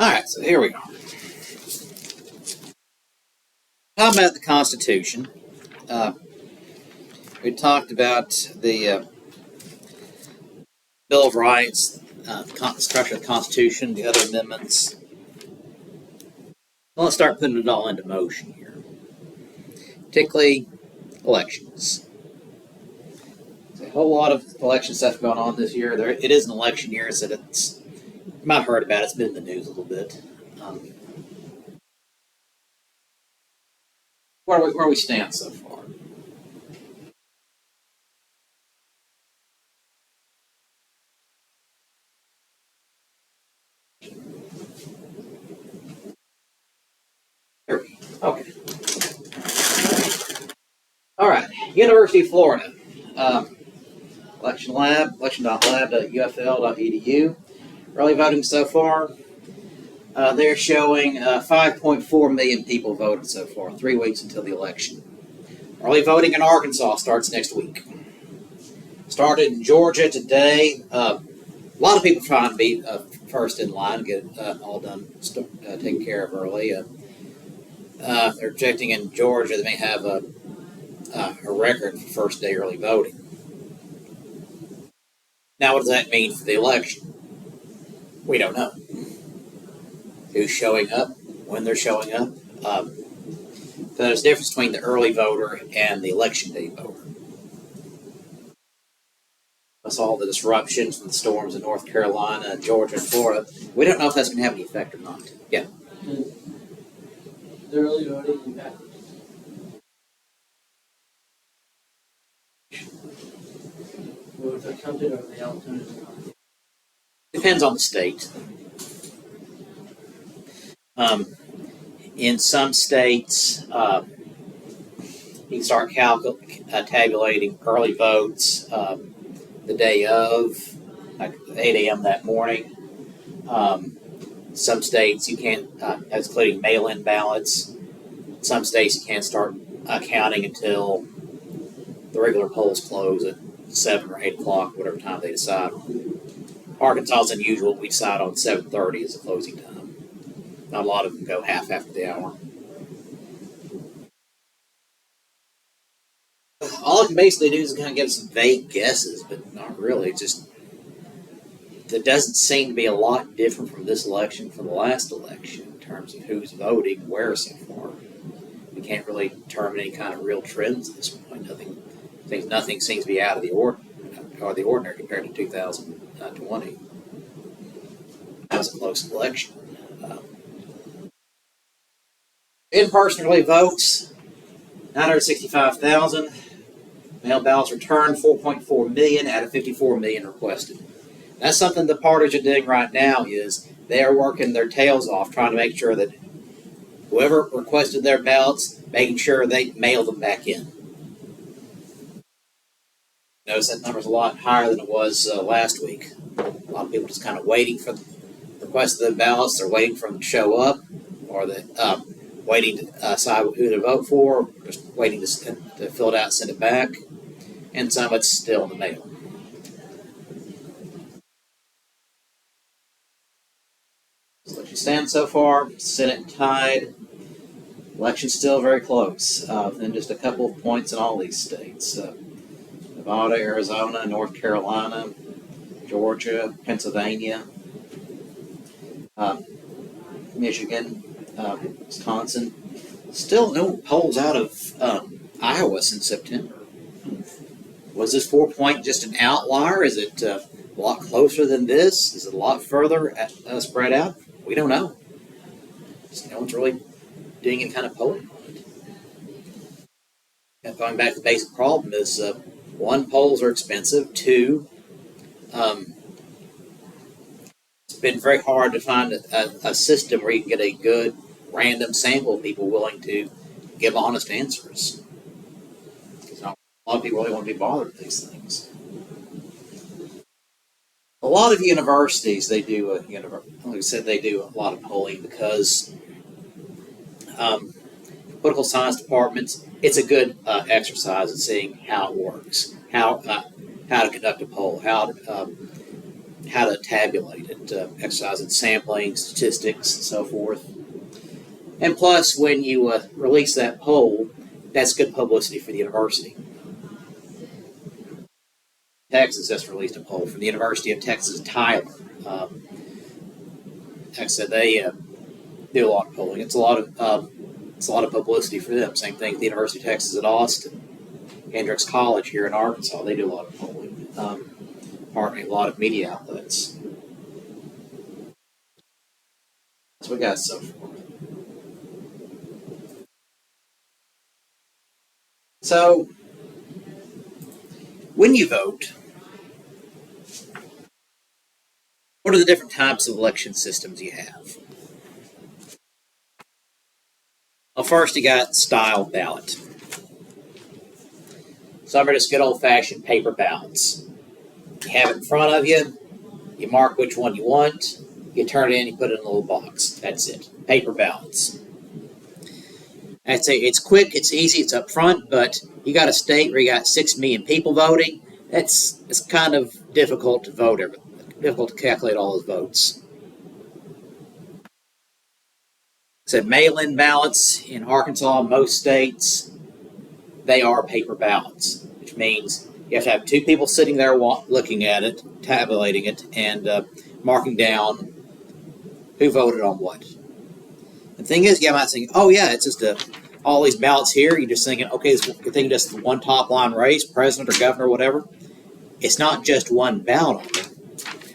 Alright, so here we are. Talking about the Constitution. We talked about the Bill of Rights, the structure of the Constitution, the other amendments. Well, let's start putting it all into motion here. Particularly elections. There's a whole lot of election stuff going on this year. It is an election year, so it's you might have heard about it. It's been in the news a little bit. Where we stand so far. Okay. All right. University of Florida. Election lab, election.lab.ufl.edu. Early voting so far. They're showing 5.4 million people voted so far, 3 weeks until the election. Early voting in Arkansas starts next week. Started in Georgia today. A lot of people trying to be first in line, get it all done, taken care of early. They're projecting in Georgia they may have a record for first day early voting. Now, what does that mean for the election? We don't know. Who's showing up, when they're showing up. There's a difference between the early voter and the election day voter. Plus all the disruptions from the storms in North Carolina, Georgia, and Florida. We don't know if that's going to have any effect or not. Yeah. The early voting impact. Votes are counted or the alternative. Depends on the state. In some states, you can start tabulating early votes the day of, like 8 a.m. that morning. Some states you can't, that's including mail-in ballots. Some states you can't start counting until the regular polls close at 7 or 8 o'clock, whatever time they decide. Arkansas is unusual. We decide on 7:30 as the closing time. Not a lot of them go half after the hour. All it can basically do is kind of give some vague guesses, but not really. Just there doesn't seem to be a lot different from this election from the last election in terms of who's voting where so far. We can't really determine any kind of real trends at this point. Nothing seems to be out of the ordinary compared to 2020. That was a close election. In-person early votes, 965,000. Mail ballots returned, 4.4 million out of 54 million requested. That's something the parties are doing right now is they are working their tails off trying to make sure that whoever requested their ballots, making sure they mail them back in. Notice that number's a lot higher than it was last week. A lot of people just kind of waiting for the request of the ballots. They're waiting for them to show up, or waiting to decide who to vote for, just waiting to fill it out and send it back. And some of it's still in the mail. So what you stand so far, Senate tied. Election's still very close. And just a couple of points in all these states. Nevada, Arizona, North Carolina, Georgia, Pennsylvania, Michigan, Wisconsin. Still no polls out of Iowa since September. Was this 4-point just an outlier? Is it a lot closer than this? Is it a lot further spread out? We don't know. No one's really doing any kind of polling on it. And going back to the basic problem is, one, polls are expensive. Two, it's been very hard to find a system where you can get a good random sample of people willing to give honest answers. Because not a lot of people really want to be bothered with these things. A lot of universities, they do, like I said, they do a lot of polling because political science departments, it's a good exercise in seeing how it works, how to conduct a poll, how how to tabulate it, exercise in sampling, statistics, and so forth. And plus, when you release that poll, that's good publicity for the university. Texas just released a poll from the University of Texas Tyler. Like I said, they do a lot of polling. It's a lot of publicity for them. Same thing at the University of Texas at Austin, Hendrix College here in Arkansas. They do a lot of polling. A lot of media outlets. That's what we got so far. So, when you vote, what are the different types of election systems you have? Well, first you got style ballot. Some are just good old-fashioned paper ballots. You have it in front of you, you mark which one you want, you turn it in, you put it in a little box. That's it. Paper ballots. I'd say it's quick, it's easy, it's up front, but you got a state where you got 6 million people voting. It's kind of difficult to vote, difficult to calculate all those votes. So mail-in ballots in Arkansas, most states, they are paper ballots, which means you have to have 2 people sitting there looking at it, tabulating it, and marking down who voted on what. The thing is, you might think, oh yeah, it's just all these ballots here. You're just thinking, okay, you're thinking just one top line race, president or governor, or whatever. It's not just one ballot on it,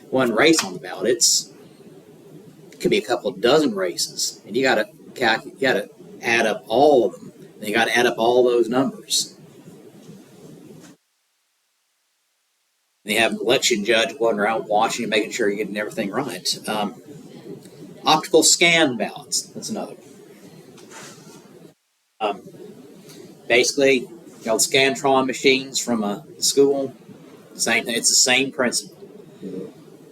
one race on the ballot. It could be a couple of dozen races, and you got to add up all of them. And you got to add up all those numbers. And you have an election judge going around watching and making sure you're getting everything right. Optical scan ballots, that's another one. Basically, Scantron machines from a school, same thing. It's the same principle.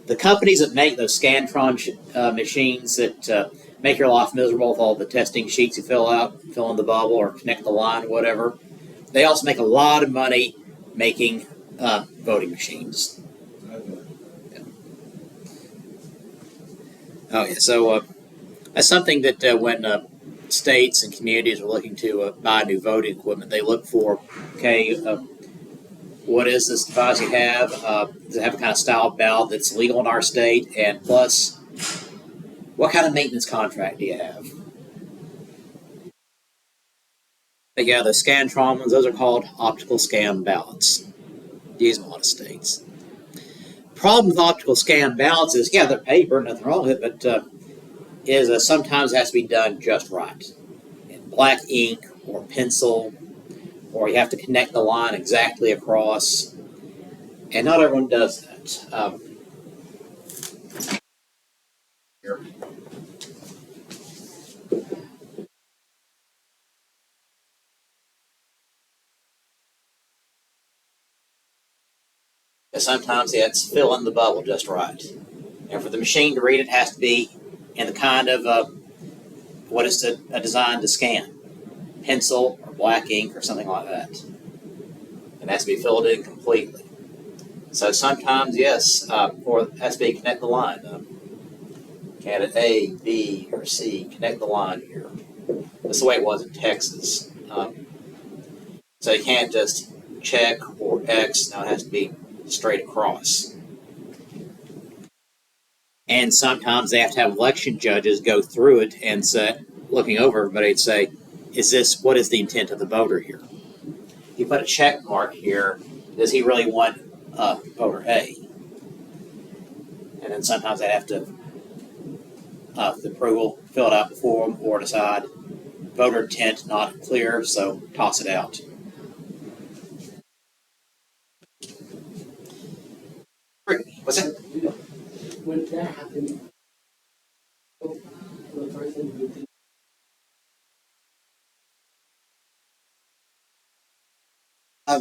The companies that make those Scantron machines that make your life miserable with all the testing sheets you fill in the bubble or connect the line or whatever, they also make a lot of money making voting machines. Oh yeah, so that's something that when states and communities are looking to buy new voting equipment, they look for, okay, what is this device you have? Does it have a kind of style ballot that's legal in our state? And plus, what kind of maintenance contract do you have? But yeah, the Scantron ones, those are called optical scan ballots. Use in a lot of states. Problem with optical scan ballots is, yeah, they're paper, nothing wrong with it, but sometimes it has to be done just right. In black ink or pencil, or you have to connect the line exactly across, and not everyone does that. Here. Sometimes it's fill in the bubble just right. And for the machine to read it, has to be in the kind of what is designed to scan. Pencil or black ink or something like that. It has to be filled in completely. So sometimes, yes, or it has to be connect the line. Candidate A, B, or C, connect the line here. That's the way it was in Texas. So you can't just check or X, now it has to be straight across. And sometimes they have to have election judges go through it and say, looking over everybody and say, what is the intent of the voter here? If you put a check mark here, does he really want voter A? And then sometimes they have to, the approval, fill it out before them or decide voter intent not clear, so toss it out. What's that? When that happens, the person who did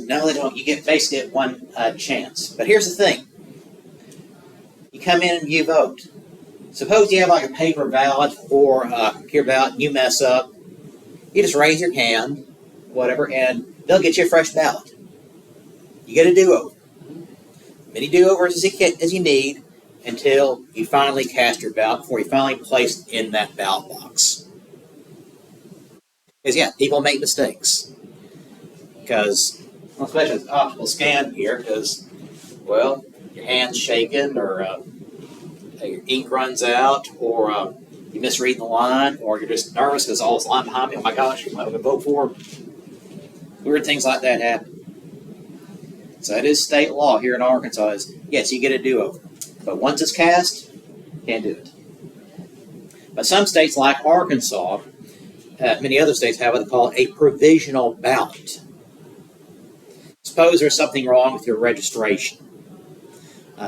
no, they don't. You get basically one chance. But here's the thing. You come in and you vote. Suppose you have like a paper ballot or a computer ballot and you mess up. You just raise your hand, whatever, and they'll get you a fresh ballot. You get a do-over. Many do-overs as you need. until you finally cast your ballot, before you finally place it in that ballot box. Because, yeah, people make mistakes. Because, well, especially with optical scan here, because, well, your hand's shaking, or your ink runs out, or you misread the line, or you're just nervous because all this line behind me, oh my gosh, who am I going to vote for? Weird things like that happen. So it is state law here in Arkansas is, yes, you get a do-over. But once it's cast, can't do it. But some states like Arkansas, many other states have what they call a provisional ballot. Suppose there's something wrong with your registration,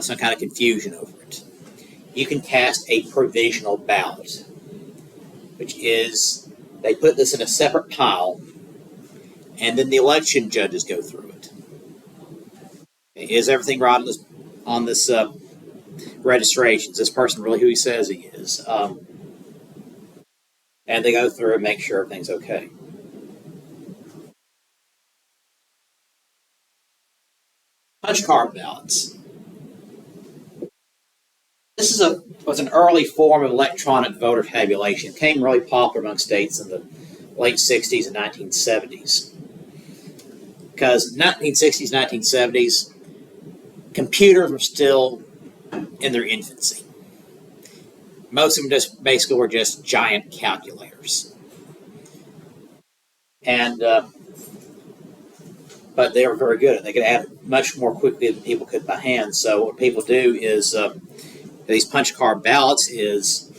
some kind of confusion over it. You can cast a provisional ballot, which is, they put this in a separate pile, and then the election judges go through it. Is everything right on this registration? Is this person really who he says he is? And they go through and make sure everything's okay. Punch card ballots. This was an early form of electronic voter tabulation. It became really popular among states in the late 60s and 1970s. Because 1960s, 1970s, computers were still in their infancy. Most of them basically were just giant calculators. And but they were very good. They could add much more quickly than people could by hand. So what people do is these punch card ballots is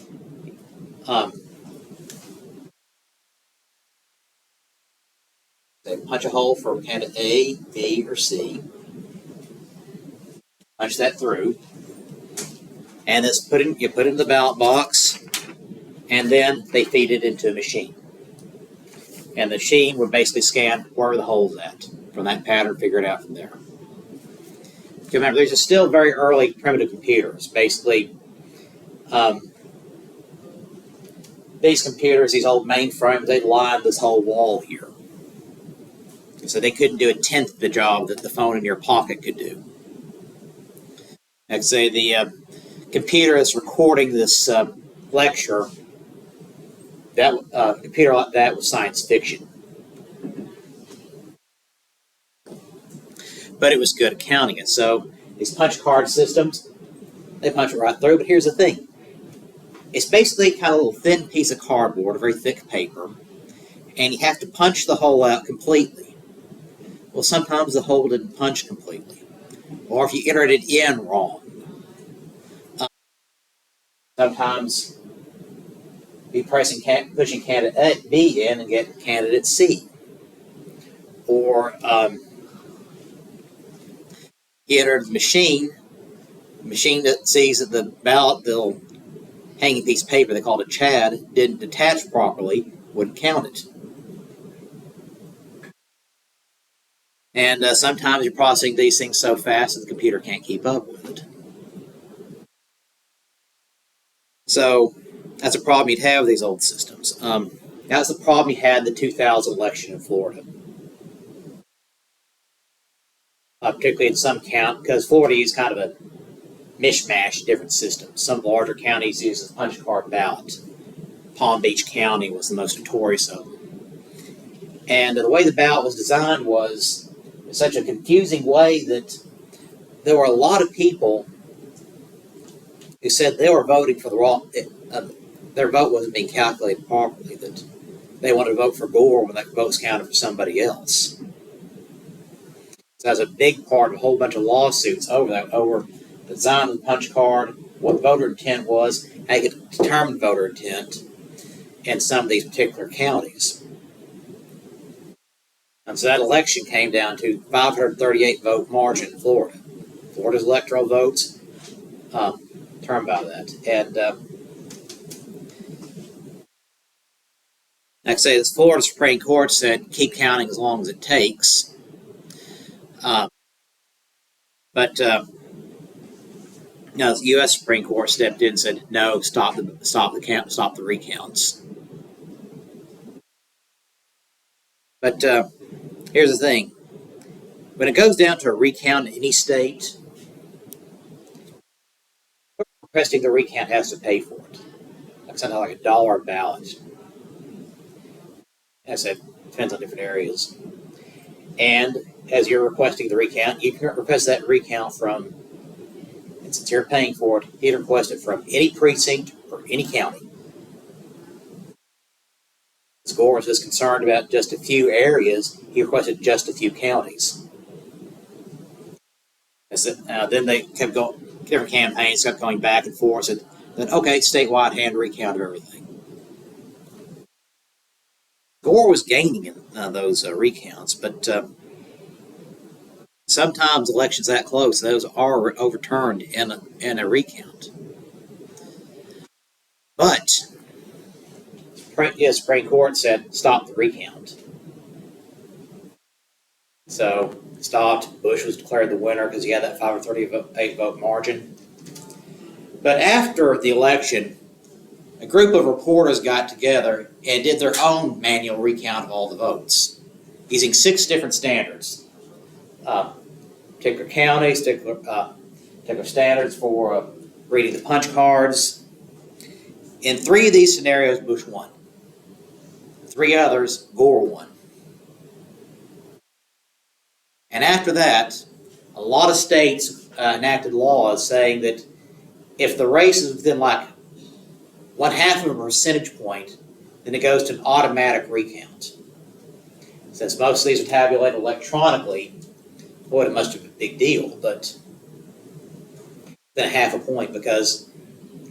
they punch a hole for candidate A, B, or C. Punch that through, and it's you put it in the ballot box, and then they feed it into a machine. And the machine would basically scan where the hole's at from that pattern, figure it out from there. Remember, these are still very early primitive computers. Basically, these computers, these old mainframes, they'd line this whole wall here. So they couldn't do a tenth of the job that the phone in your pocket could do. Like say the computer that's recording this lecture, that computer like that was science fiction. But it was good at counting it. So these punch card systems, they punch it right through. But here's the thing. It's basically kind of a little thin piece of cardboard, a very thick paper, and you have to punch the hole out completely. Well, sometimes the hole didn't punch completely. Or if you entered it in wrong. Sometimes be pushing candidate B in and get candidate C. Or you enter the machine that sees that the ballot, the hanging piece of paper, they called it Chad, didn't detach properly, wouldn't count it. And sometimes you're processing these things so fast that the computer can't keep up with it. So that's a problem you'd have with these old systems. That's the problem you had in the 2000 election in Florida. Particularly in some counties, because Florida used kind of a mishmash of different systems. Some larger counties use a punch card ballot. Palm Beach County was the most notorious of them. And the way the ballot was designed was in such a confusing way that there were a lot of people who said they were voting for the wrong, their vote wasn't being calculated properly, that they wanted to vote for Gore when that vote's counted for somebody else. So that's a big part of a whole bunch of lawsuits over that, over the design of the punch card, what voter intent was, how you could determine voter intent in some of these particular counties. And so that election came down to 538 vote margin in Florida. Florida's electoral votes determined by that. And like I say, this Florida Supreme Court said keep counting as long as it takes. But the U.S. Supreme Court stepped in and said, no, stop the recounts. But here's the thing. When it goes down to a recount in any state, requesting the recount has to pay for it. Like something like $1 a ballot. As it depends on different areas. And as you're requesting the recount, you can request that recount from, and since you're paying for it, you can request it from any precinct or any county. As Gore was concerned about just a few areas, he requested just a few counties. Then they kept going, different campaigns kept going back and forth, and then, okay, statewide hand recount of everything. Gore was gaining in those recounts, but sometimes elections that close, those are overturned in a recount. But the Supreme Court said stop the recount. So stopped. Bush was declared the winner because he had that 538 vote margin. But after the election, a group of reporters got together and did their own manual recount of all the votes using 6 different standards. Particular counties, particular standards for reading the punch cards. In 3 of these scenarios, Bush won. 3 others, Gore won. And after that, a lot of states enacted laws saying that if the race is within like 1/2 of a percentage point, then it goes to an automatic recount. Since most of these are tabulated electronically, boy, it must have been a big deal, but then 1/2 a point, because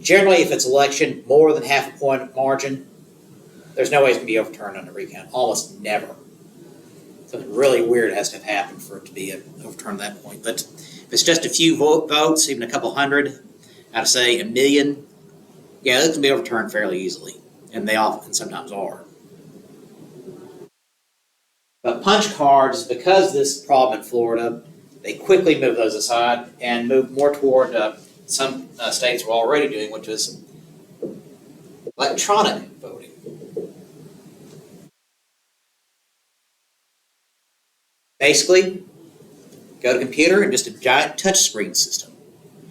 generally if it's election more than 1/2 a point margin, there's no way it's going to be overturned on a recount. Almost never. Something really weird has to have happened for it to be overturned at that point. But if it's just a few votes, even a couple hundred, out of say 1 million, yeah, that can be overturned fairly easily, and they often sometimes are. But punch cards, because of this problem in Florida, they quickly moved those aside and moved more toward some states were already doing, which is electronic voting. Basically, go to computer and just a giant touch screen system.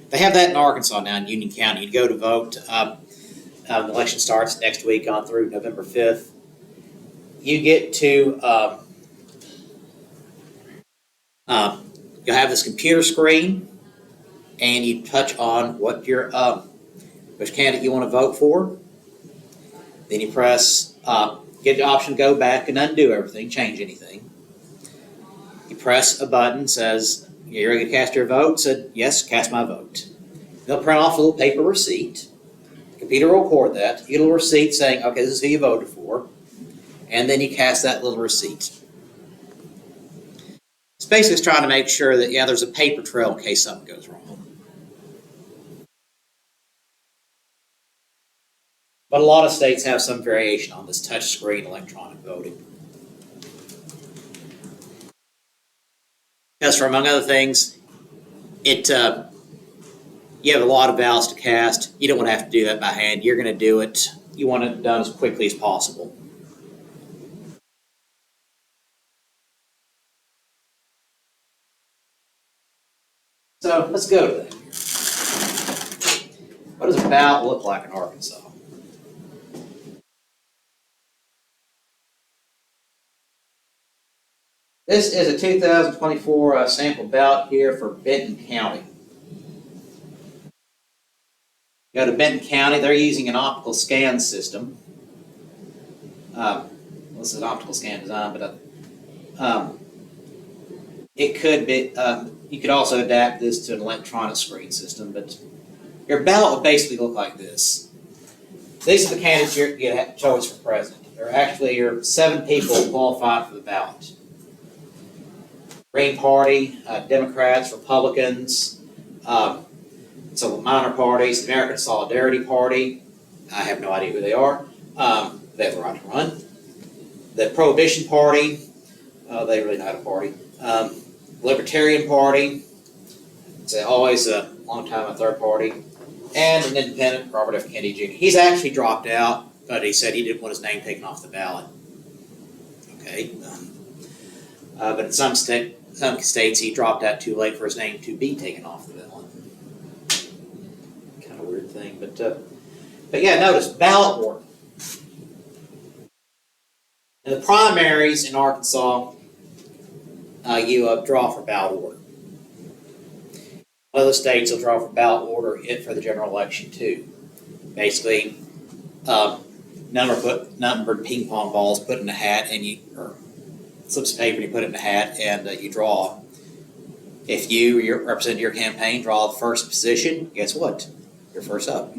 They have that in Arkansas now in Union County. You go to vote. The election starts next week on through November 5th. You get to you'll have this computer screen, and you touch on what your which candidate you want to vote for. Then you press get the option to go back and undo everything, change anything. You press a button, says you're ready to cast your vote. Said yes, cast my vote. They'll print off a little paper receipt. The computer will record that. You get a little receipt saying, okay, this is who you voted for, and then you cast that little receipt. It's basically trying to make sure that, yeah, there's a paper trail in case something goes wrong. But a lot of states have some variation on this touchscreen electronic voting. Because for among other things, you have a lot of ballots to cast. You don't want to have to do that by hand. You're going to do it. You want it done as quickly as possible. So let's go to that. What does a ballot look like in Arkansas? This is a 2024 sample ballot here for Benton County. Go to Benton County, they're using an optical scan system. This is an optical scan design, but it could be, you could also adapt this to an electronic screen system, but your ballot would basically look like this. These are the candidates you get choice for president. There are actually your 7 people qualified for the ballot. Green Party, Democrats, Republicans, some minor parties, the American Solidarity Party, I have no idea who they are. They have the right to run. The Prohibition Party, they really not a party. Libertarian Party, it's always a long time a third party. And an independent, Robert F. Kennedy Jr. He's actually dropped out, but he said he didn't want his name taken off the ballot. Okay. But in some states he dropped out too late for his name to be taken off the ballot. Kind of weird. thing. But yeah, notice ballot order. In the primaries in Arkansas, you draw for ballot order. Other states will draw for ballot order for the general election too. Basically, numbered ping pong balls put in a hat, or slips of paper, and you put it in a hat, and you draw. If you represent your campaign, draw the first position, guess what? You're first up.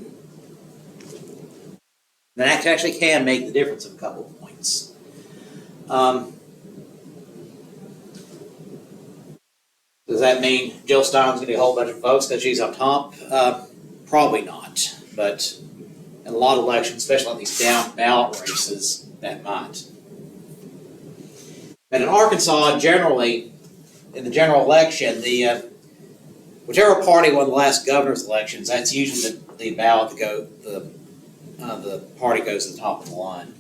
That actually can make the difference of a couple of points. Does that mean Jill Stein's going to get a whole bunch of votes because she's on top? Probably not. But in a lot of elections, especially on these down ballot races, that might. But in Arkansas, generally, in the general election, whichever party won the last governor's elections, that's usually the ballot the party goes to the top of the line.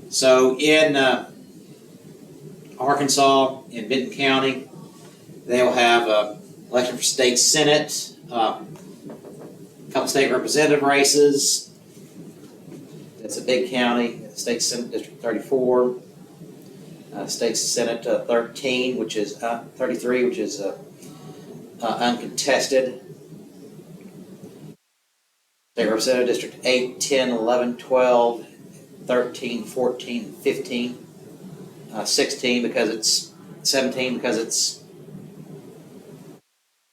So in Arkansas, in Benton County, they will have an election for state senate, a couple state representative races. It's a big county. State Senate District 34, State Senate 13, which is 33, which is uncontested. State Representative District 8, 10, 11, 12, 13, 14, 15, 16 because it's 17 because it's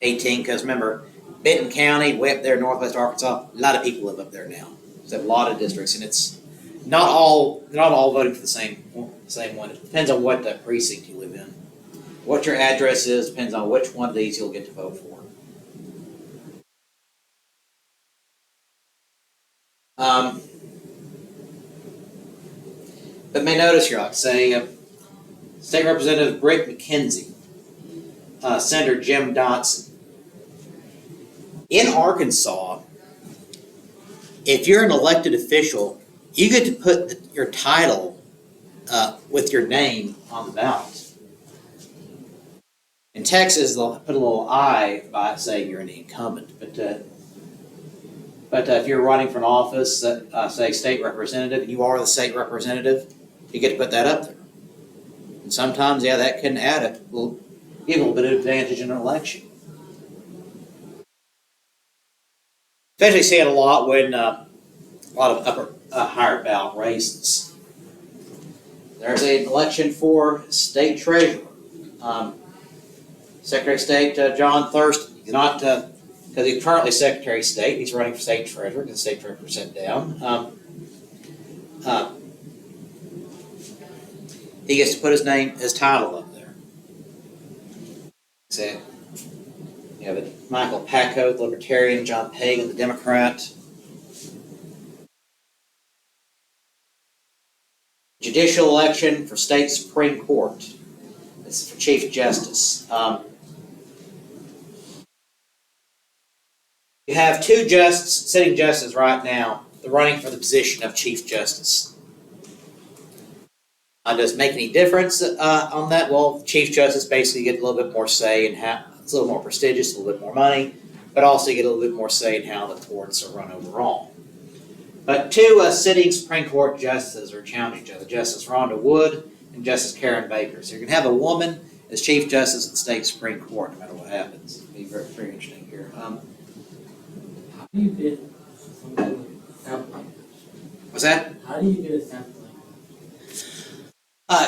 18 because remember, Benton County, way up there in northwest Arkansas, a lot of people live up there now. There's a lot of districts, and it's they're not all voting for the same one. It depends on what precinct you live in. What your address is depends on which one of these you'll get to vote for. But may notice here, I'd say State Representative Britt McKenzie, Senator Jim Dotson. In Arkansas, if you're an elected official, you get to put your title with your name on the ballot. In Texas, they'll put a little I by saying you're an incumbent. But if you're running for an office, say state representative, and you are the state representative, you get to put that up there. And sometimes, yeah, that can give a little bit of advantage in an election. Especially see it a lot when a lot of higher ballot races. There's an election for state treasurer. Secretary of State John Thurston. He's not because he's currently Secretary of State. He's running for state treasurer because the state treasurer sent down. He gets to put his title up there. So, you have Michael Packo, the Libertarian, John Pagan, the Democrat. Judicial election for state Supreme Court. This is for Chief Justice. You have two sitting justices right now. They're running for the position of Chief Justice. Does it make any difference on that? Well, Chief Justice basically gets a little bit more say in how it's a little more prestigious, a little bit more money, but also you get a little bit more say in how the courts are run overall. But two sitting Supreme Court justices are challenging each other, Justice Rhonda Wood and Justice Karen Baker. So you're going to have a woman as Chief Justice of the state Supreme Court, no matter what happens. It'll be very, very interesting here. How do you get something like sampling? What's that? How do you get a sampling?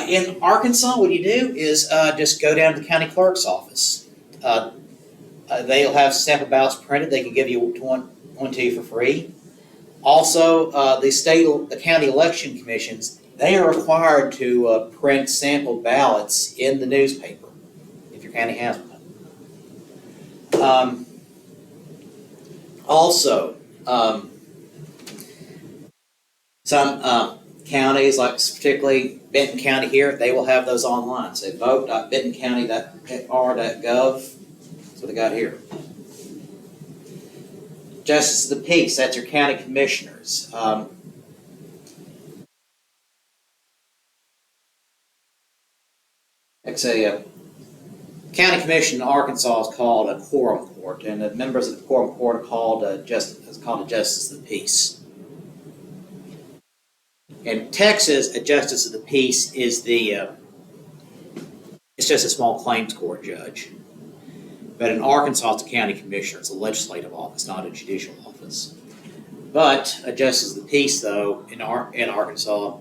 In Arkansas, what you do is just go down to the county clerk's office. They'll have sample ballots printed. They can give you one to you for free. Also, the county election commissions, they are required to print sample ballots in the newspaper, if your county has one. Also, some counties, like particularly Benton County here, they will have those online. So vote.bentoncounty.r.gov. That's what they got here. Justice of the Peace, that's your county commissioners. County Commission in Arkansas is called a quorum court, and the members of the quorum court are called a justice of the peace. In Texas, a justice of the peace is it's just a small claims court judge. But in Arkansas, it's a county commissioner. It's a legislative office, not a judicial office. But a justice of the peace, though, in Arkansas,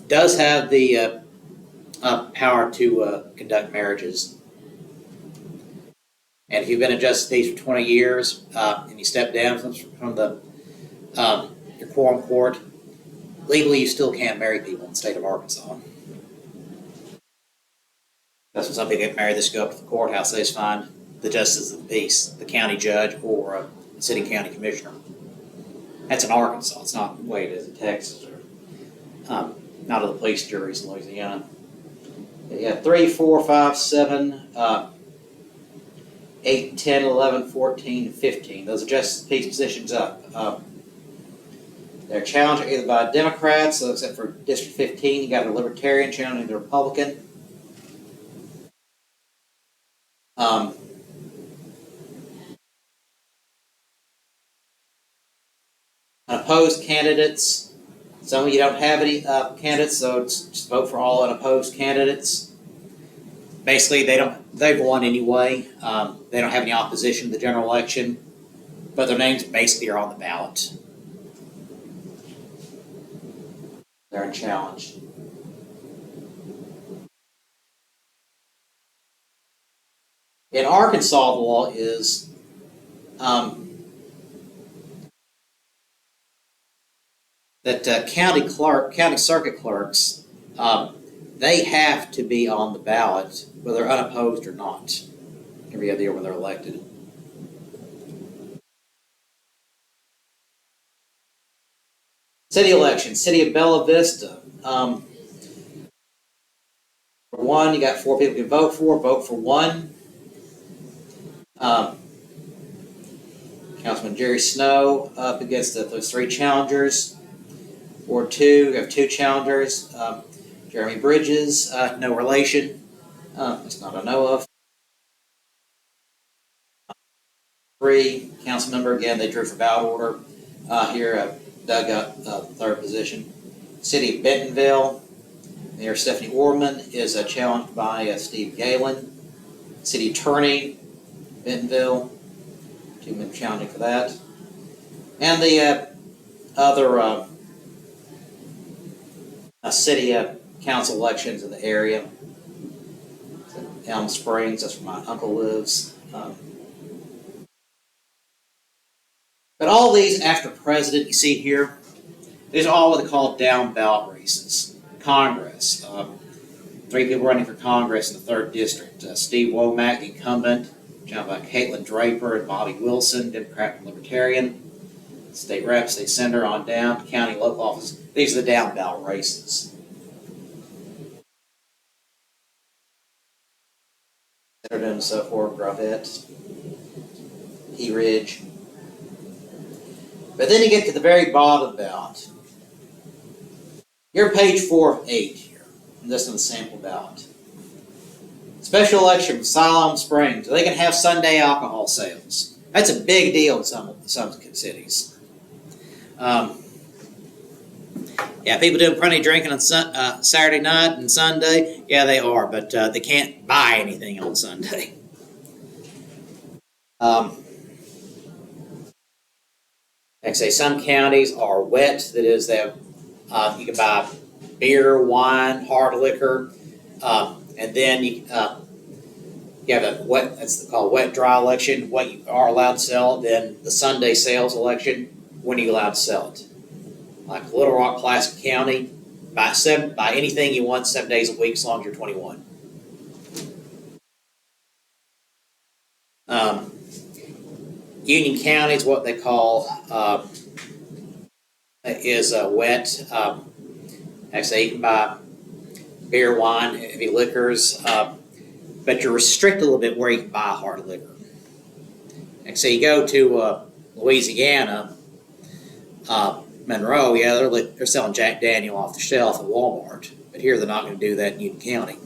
does have the power to conduct marriages. And if you've been a justice of the peace for 20 years and you step down from the your quorum court, legally you still can't marry people in the state of Arkansas. That's when somebody get married, they just go up to the courthouse, they just find the justice of the peace, the county judge, or a sitting county commissioner. That's in Arkansas. It's not the way it is in Texas or not of the police juries in Louisiana. Yeah, 3, 4, 5, 7, 8, 10, 11, 14, and 15. Those are justice of the peace positions up. They're challenged either by Democrats, so except for District 15, you got a Libertarian challenging the Republican. Unopposed candidates. Some of you don't have any candidates, so just vote for all unopposed candidates. Basically, they've won anyway. They don't have any opposition to the general election, but their names basically are on the ballot. They're unchallenged. In Arkansas, the law is that county circuit clerks, they have to be on the ballot, whether unopposed or not, every other year when they're elected. City election, city of Bella Vista. For one, you got 4 people you can vote for one. Councilman Jerry Snow up against those 3 challengers. Ward 2, you have 2 challengers. Jeremy Bridges, no relation. That's not I know of. 3, council member, again, they drew for ballot order. Here, Doug got 3rd position. City of Bentonville, Mayor Stephanie Orman is challenged by Steve Galen. City Attorney, Bentonville, 2 men challenging for that. And the other city council elections in the area. Elm Springs, that's where my uncle lives. But all these after president you see here, these are all what they call down ballot races. Congress, 3 people running for Congress in the 3rd district. Steve Womack, the incumbent, challenged by Caitlin Draper and Bobby Wilson, Democrat and Libertarian. State rep, state senator on down, county, local office. These are the down ballot races. Senator and so forth, Gravette, E Ridge. But then you get to the very bottom of the ballot. You're page 4 of 8 here, and this is the sample ballot. Special election from Siloam Springs. They can have Sunday alcohol sales. That's a big deal in some cities. Yeah, people doing plenty of drinking on Saturday night and Sunday. Yeah, they are, but they can't buy anything on Sunday. Like I say, some counties are wet. That is, they have, you can buy beer, wine, hard liquor, and then you have a wet. That's called wet dry election. What you are allowed to sell. Then the Sunday sales election. When are you allowed to sell it? Like Little Rock, Classic County, buy anything you want 7 days a week as long as you're 21. Union County is what they call is wet. Actually, you can buy beer, wine, heavy liquors, but you're restricted a little bit where you can buy hard liquor. Like so, you go to Louisiana, Monroe, yeah, they're selling Jack Daniel off the shelf at Walmart, but here they're not going to do that in Union County.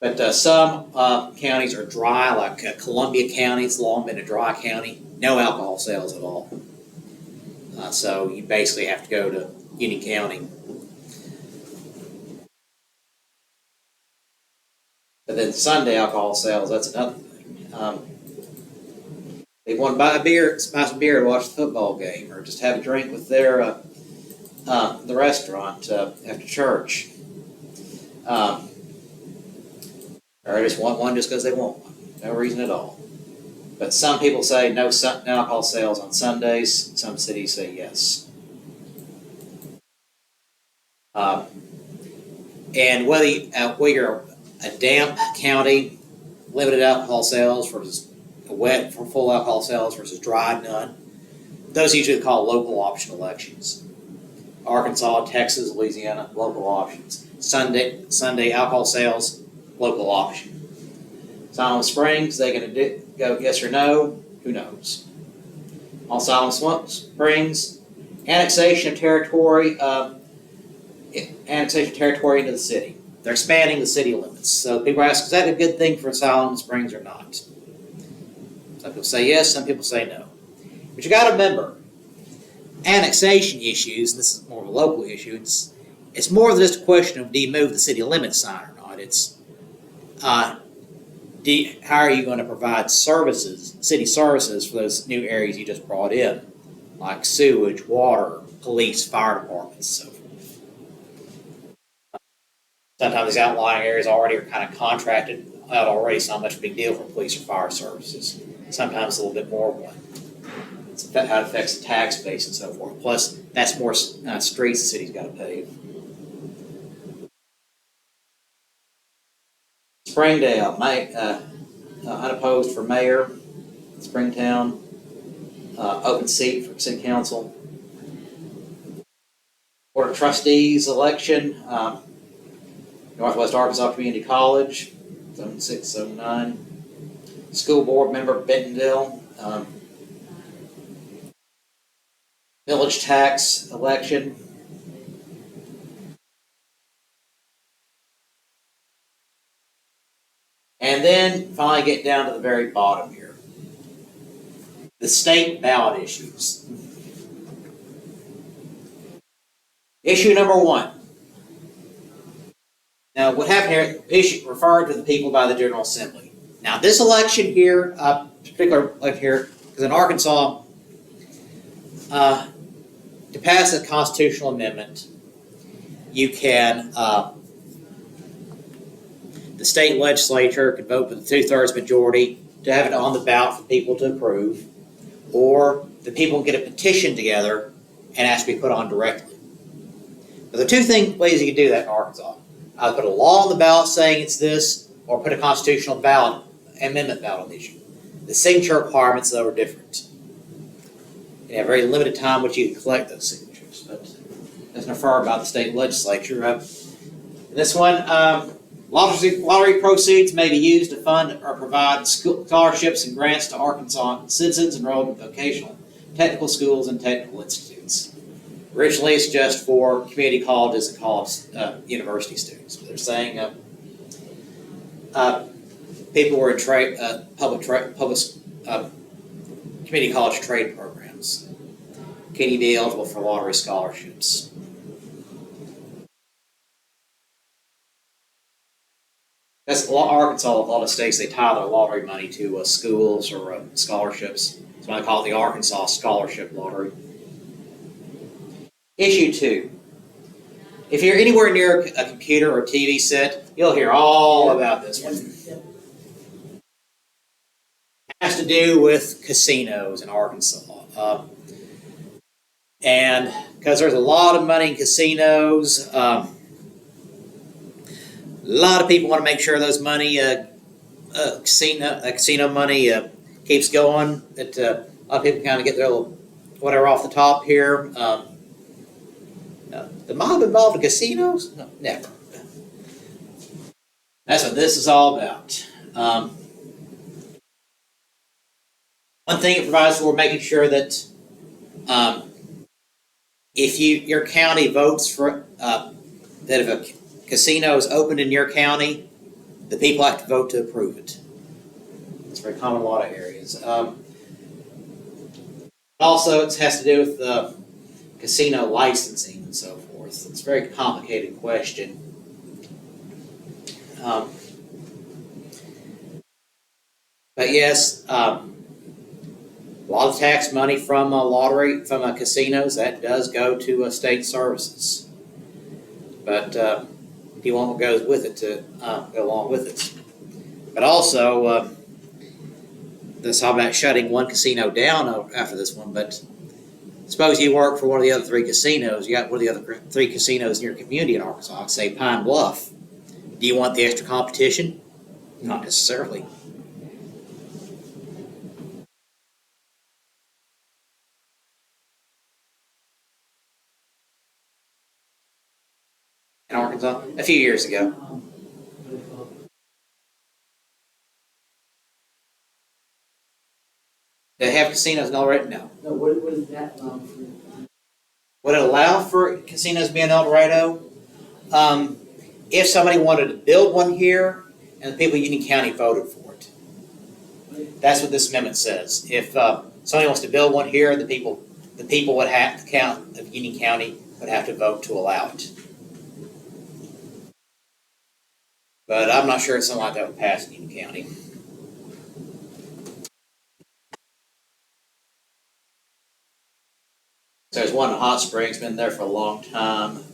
But some counties are dry, like Columbia County. It's long been a dry county. No alcohol sales at all. So you basically have to go to Union County. But then Sunday alcohol sales, that's another thing. They want to buy some beer to watch the football game, or just have a drink with their the restaurant after church. Or they just want one just because they want one. No reason at all. But some people say no alcohol sales on Sundays. Some cities say yes. And whether you're a damp county, limited alcohol sales versus a wet for full alcohol sales versus dry none, those are usually called local option elections. Arkansas, Texas, Louisiana, local options. Sunday alcohol sales, local option. Siloam Springs, they going to go yes or no? Who knows? On Siloam Springs, annexation of territory into the city. They're expanding the city limits. So people ask, is that a good thing for Siloam Springs or not? Some people say yes, some people say no. But you got to remember, annexation issues, this is more of a local issue, it's more than just a question of do you move the city limit sign or not. It's how are you going to provide services, city services for those new areas you just brought in, like sewage, water, police, fire departments, so forth. Sometimes these outlying areas already are kind of contracted out already, so not much big deal for police or fire services. Sometimes a little bit more one. It's how it affects the tax base and so forth. Plus, that's more streets the city's got to pave. Springdale, unopposed for mayor. Springtown, open seat for city council. Board of Trustees election, Northwest Arkansas Community College, Zone 6, Zone 9. School board member, Bentonville. Village tax election. And then finally get down to the very bottom here. The state ballot issues. Issue number 1. Now, what happened here, issue referred to the people by the General Assembly. Now, this election here, particular election here, is in Arkansas, to pass a constitutional amendment, you can, the state legislature could vote with a 2/3 majority to have it on the ballot for people to approve, or the people can get a petition together and ask to be put on directly. Now, there are two ways you can do that in Arkansas. Either put a law on the ballot saying it's this, or put a constitutional ballot, amendment ballot on the issue. The signature requirements, though, are different. You have very limited time which you can collect those signatures, but that's referred by the state legislature. This one, lottery proceeds may be used to fund or provide scholarships and grants to Arkansas citizens enrolled in vocational technical schools and technical institutes. Originally, it's just for community colleges and university students. They're saying people were in public community college trade programs can be eligible for lottery scholarships. That's Arkansas. A lot of states, they tie their lottery money to schools or scholarships. That's why they call it the Arkansas Scholarship Lottery. Issue 2. If you're anywhere near a computer or TV set, you'll hear all about this one. It has to do with casinos in Arkansas. And because there's a lot of money in casinos, a lot of people want to make sure those money, casino money keeps going. That a lot of people kind of get their little whatever off the top here. The mob involved in casinos? No, never. That's what this is all about. One thing it provides for making sure that if your county votes for that if a casino is opened in your county, The people have to vote to approve it. It's very common in a lot of areas. Also, it has to do with casino licensing and so forth. It's a very complicated question. But yes, a lot of tax money from a lottery, from casinos, that does go to state services. But if you want what goes with it to go along with it. But also, let's talk about shutting one casino down after this one. But suppose you work for one of the other three casinos. You got one of the other three casinos in your community in Arkansas, say Pine Bluff. Do you want the extra competition? Not necessarily. In Arkansas, a few years ago. They have casinos in El Dorado? No. No, what is that for? Would it allow for casinos to be in El Dorado? If somebody wanted to build one here and the people of Union County voted for it. That's what this amendment says. If somebody wants to build one here, the people would have, the count of Union County would have to vote to allow it. But I'm not sure it's something like that would pass in Union County. So there's one in Hot Springs, been there for a long time.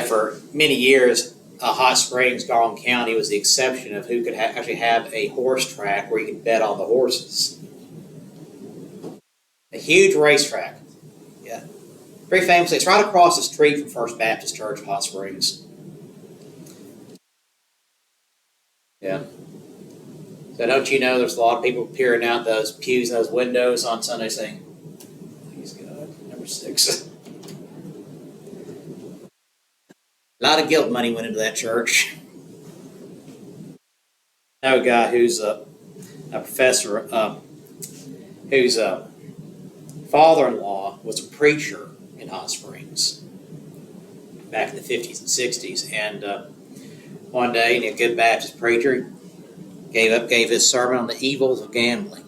For many years, Hot Springs, Garland County was the exception of who could actually have a horse track where you could bet on the horses. A huge racetrack. Yeah. Very famous. It's right across the street from First Baptist Church, Hot Springs. Yeah. So don't you know there's a lot of people peering out those pews, those windows on Sunday saying, "Please God, number 6." A lot of guilt money went into that church. I know a guy who's a professor, whose father-in-law was a preacher in Hot Springs back in the 50s and 60s. And one day, a good Baptist preacher gave his sermon on the evils of gambling,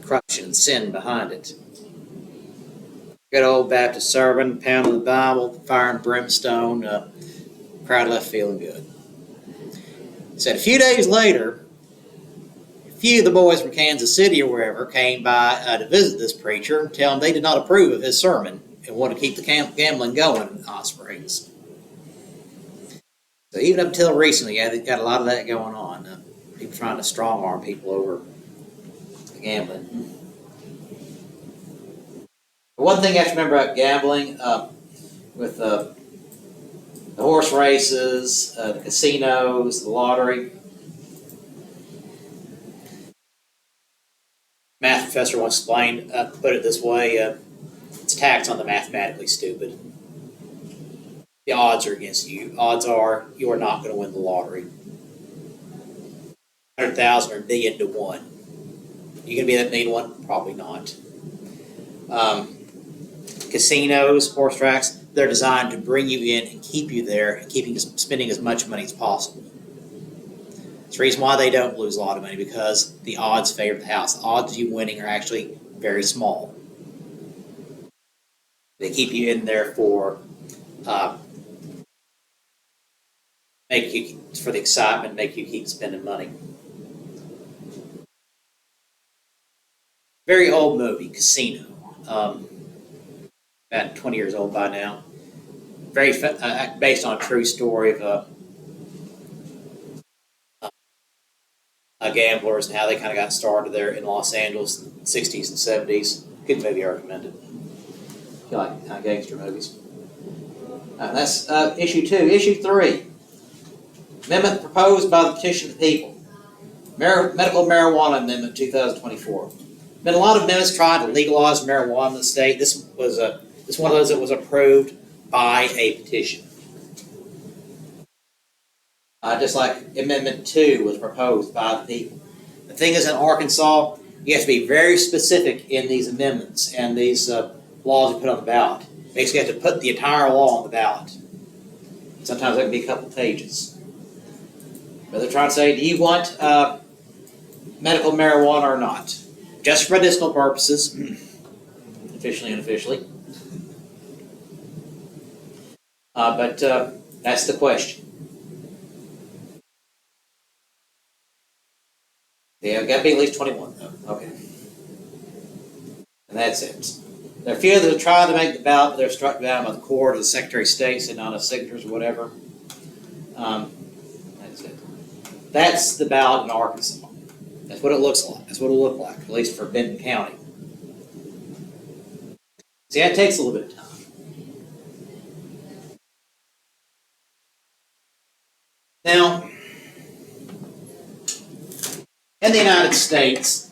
corruption and sin behind it. Good old Baptist sermon, pounding the Bible, fire and brimstone, crowd left feeling good. He said a few days later, a few of the boys from Kansas City or wherever came by to visit this preacher and tell him they did not approve of his sermon and wanted to keep the gambling going in Hot Springs. So even up until recently, they've got a lot of that going on. People trying to strong arm people over gambling. But one thing you have to remember about gambling, with the horse races, the casinos, the lottery. Math professor once explained, put it this way, it's a tax on the mathematically stupid. The odds are against you. Odds are you are not going to win the lottery. 100,000 or a million to 1. You going to be that million to 1? Probably not. Casinos, horse tracks, they're designed to bring you in and keep you there and spending as much money as possible. It's the reason why they don't lose a lot of money, because the odds favor the house. The odds of you winning are actually very small. They keep you in there for for the excitement, make you keep spending money. Very old movie, Casino. About 20 years old by now. Very based on a true story of gamblers and how they kind of got started there in Los Angeles in the 60s and 70s. Good movie, I recommend it. If you like gangster movies. That's issue 2. Issue 3. Amendment proposed by the Petition of the People. Medical Marijuana Amendment 2024. Been a lot of amendments trying to legalize marijuana in the state. This was one of those that was approved by a petition. Just like Amendment 2 was proposed by the people. The thing is, in Arkansas, you have to be very specific in these amendments and these laws you put on the ballot. Basically, you have to put the entire law on the ballot. Sometimes that can be a couple pages. But they're trying to say, do you want medical marijuana or not? Just for medicinal purposes, officially and unofficially. But that's the question. Yeah, got to be at least 21, though. Okay. And that's it. There are a few that have tried to make the ballot, but they're struck down by the court or the Secretary of State, said not enough signatures or whatever. That's it. That's the ballot in Arkansas. That's what it looks like. That's what it'll look like, at least for Benton County. See, that takes a little bit of time. Now, in the United States,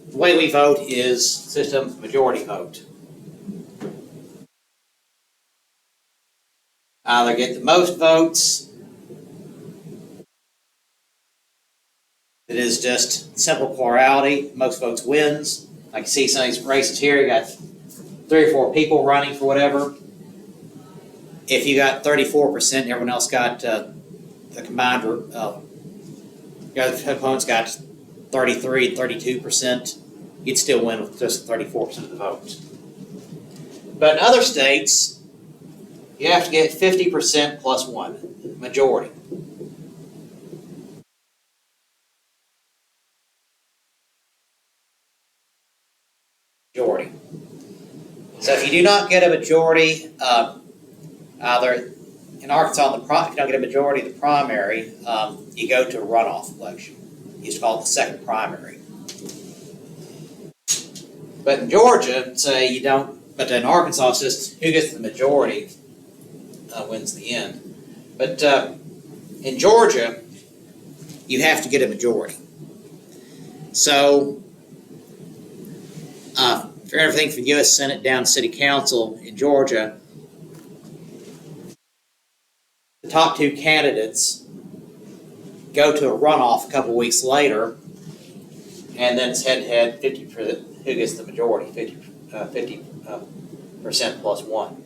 the way we vote is system majority vote. Either get the most votes. It is just simple plurality. Most votes wins. I can see some of these races here. You got 3 or 4 people running for whatever. If you got 34%, everyone else got the combined. The other opponents got 33 and 32%. You'd still win with just 34% of the vote. But in other states, you have to get 50% plus 1, majority. Majority. So if you do not get a majority, either in Arkansas, if you don't get a majority of the primary, you go to a runoff election. It's called the second primary. But in Georgia, say you don't, but in Arkansas, it's just who gets the majority wins the end. But in Georgia, you have to get a majority. So for everything from U.S. Senate down to City Council in Georgia, the top 2 candidates go to a runoff a couple weeks later, and then it's head-to-head, 50 for who gets the majority, 50% plus 1.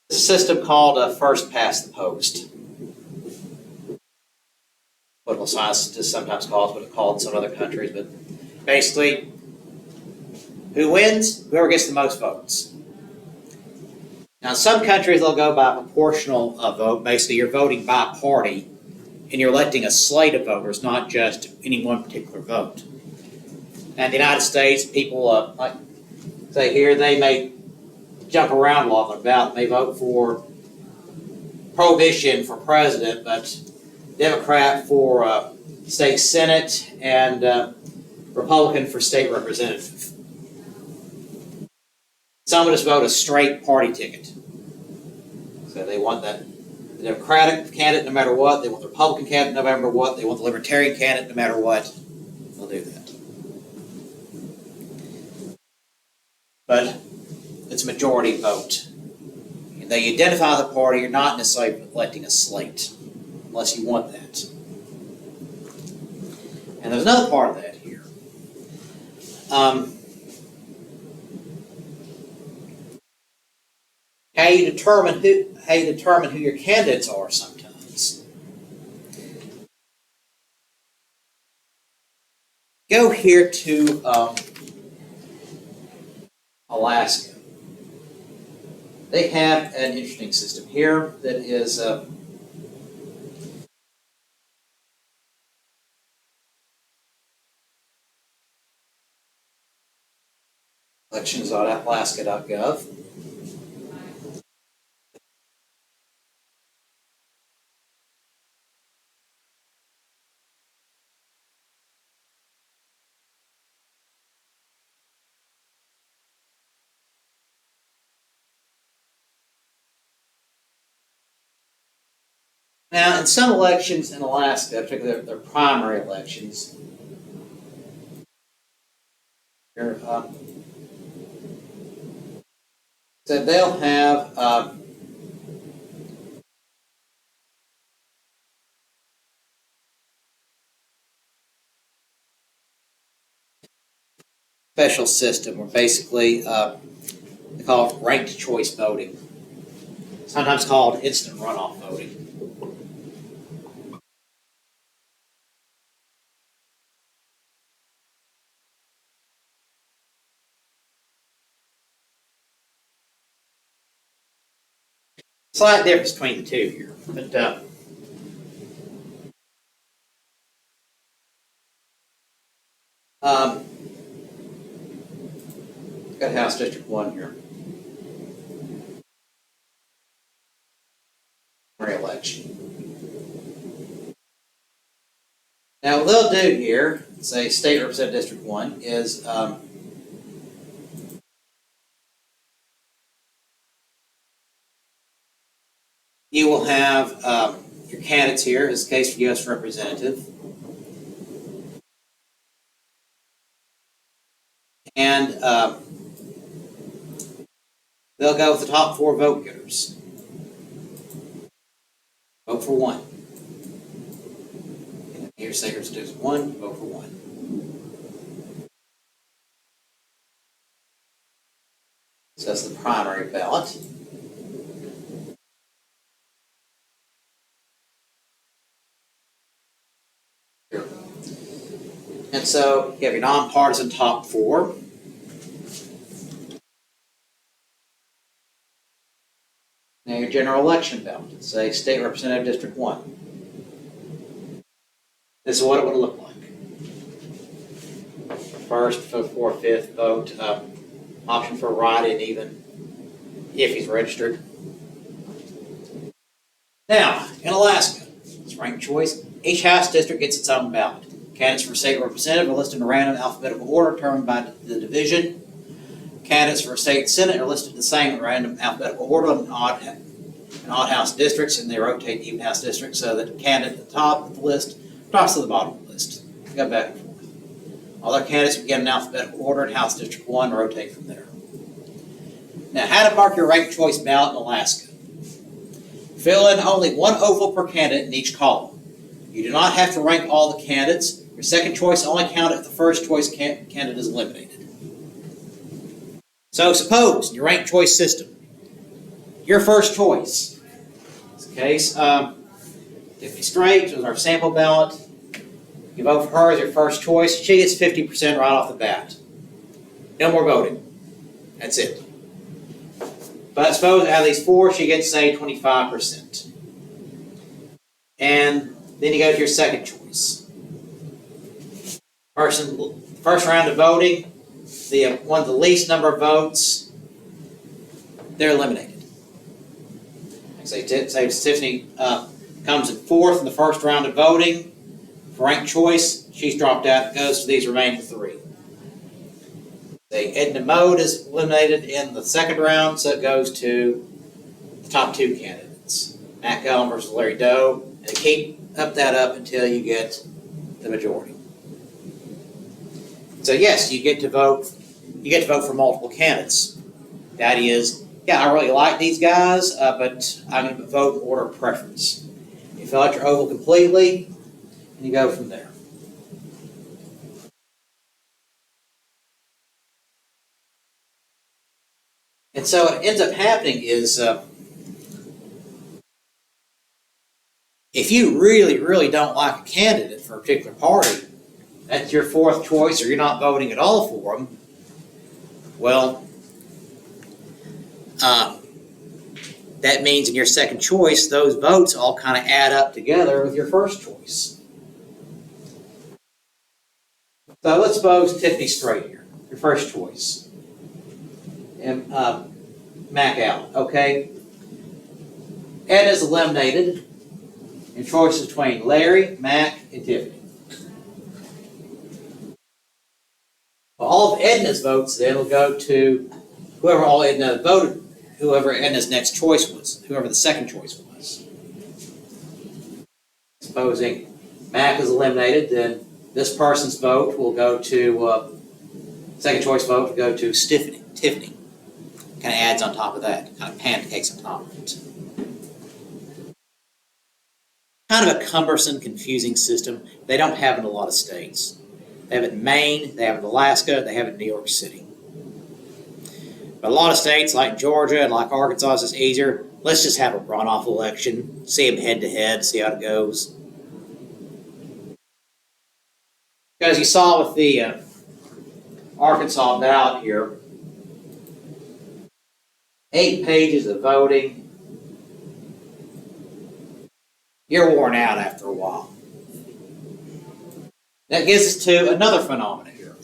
It's a system called first past the post. Political science just sometimes calls what it's called in some other countries, but basically, who wins? Whoever gets the most votes. Now, in some countries, they'll go by proportional vote. Basically, you're voting by party, and you're electing a slate of voters, not just any one particular vote. And in the United States, people, like say here, they may jump around a lot on the ballot. They vote for prohibition for president, but Democrat for state senate, and Republican for state representative. Some will just vote a straight party ticket. So they want the Democratic candidate no matter what. They want the Republican candidate no matter what. They want the Libertarian candidate no matter what. They'll do that. But it's a majority vote. And they identify the party. You're not necessarily electing a slate, unless you want that. And there's another part of that here. How you determine who your candidates are sometimes. Go here to Alaska. They have an interesting system here that is elections.alaska.gov. Now, in some elections in Alaska, particularly their primary elections, so they'll have special system where basically they call it ranked choice voting, sometimes called instant runoff voting. Slight difference between the two here, but got House District 1 here. Re-election. Now, what they'll do here, say State Representative District 1, is you will have your candidates here, in this case for U.S. Representative. And they'll go with the top 4 vote getters. Vote for 1. And here's State Representative 1, vote for 1. So that's the primary ballot. Here. And so you have your nonpartisan top 4. Now your general election ballot, say State Representative District 1. This is what it would look like. First, fourth, fifth vote, option for write-in even, if he's registered. Now, in Alaska, it's ranked choice. Each House district gets its own ballot. Candidates for State Representative are listed in a random alphabetical order determined by the division. Candidates for State Senate are listed in the same random alphabetical order in odd house districts, and they rotate even house districts so that the candidate at the top of the list drops to the bottom of the list. Go back and forth. All their candidates begin in alphabetical order in House District 1 and rotate from there. Now, how to mark your ranked choice ballot in Alaska. Fill in only one oval per candidate in each column. You do not have to rank all the candidates. Your second choice only counts if the first choice candidate is eliminated. So suppose in your ranked choice system, your first choice, in this case, Tiffany Straight was our sample ballot. You vote for her as your first choice. She gets 50% right off the bat. No more voting. That's it. But suppose out of these 4, she gets, say, 25%. And then you go to your second choice. First round of voting, the one with the least number of votes, they're eliminated. Say Tiffany comes in 4th in the first round of voting. For ranked choice, she's dropped out. It goes to these remaining 3. Edna Mode is eliminated in the second round, so it goes to the top 2 candidates. Mac Ellen versus Larry Doe. And keep that up until you get the majority. So yes, you get to vote. You get to vote for multiple candidates. The idea is, yeah, I really like these guys, but I'm going to vote in order of preference. You fill out your oval completely, and you go from there. And so what ends up happening is, if you really, really don't like a candidate for a particular party, that's your 4th choice, or you're not voting at all for them, well, that means in your second choice, those votes all kind of add up together with your first choice. So let's suppose Tiffany Straight here, your first choice. And Mac Allen, okay? Ed is eliminated. Your choice is between Larry, Mac, and Tiffany. Well, all of Edna's votes then will go to whoever all Edna voted, whoever Edna's next choice was, whoever the second choice was. Supposing Mac is eliminated, then this person's vote will go to, second choice vote will go to Tiffany. Kind of adds on top of that, kind of pancakes on top of it. Kind of a cumbersome, confusing system. They don't have in a lot of states. They have it in Maine, they have it in Alaska, they have it in New York City. But a lot of states like Georgia and like Arkansas, it's easier. Let's just have a runoff election, see them head to head, see how it goes. Because you saw with the Arkansas ballot here, 8 pages of voting. You're worn out after a while. That gets us to another phenomenon here.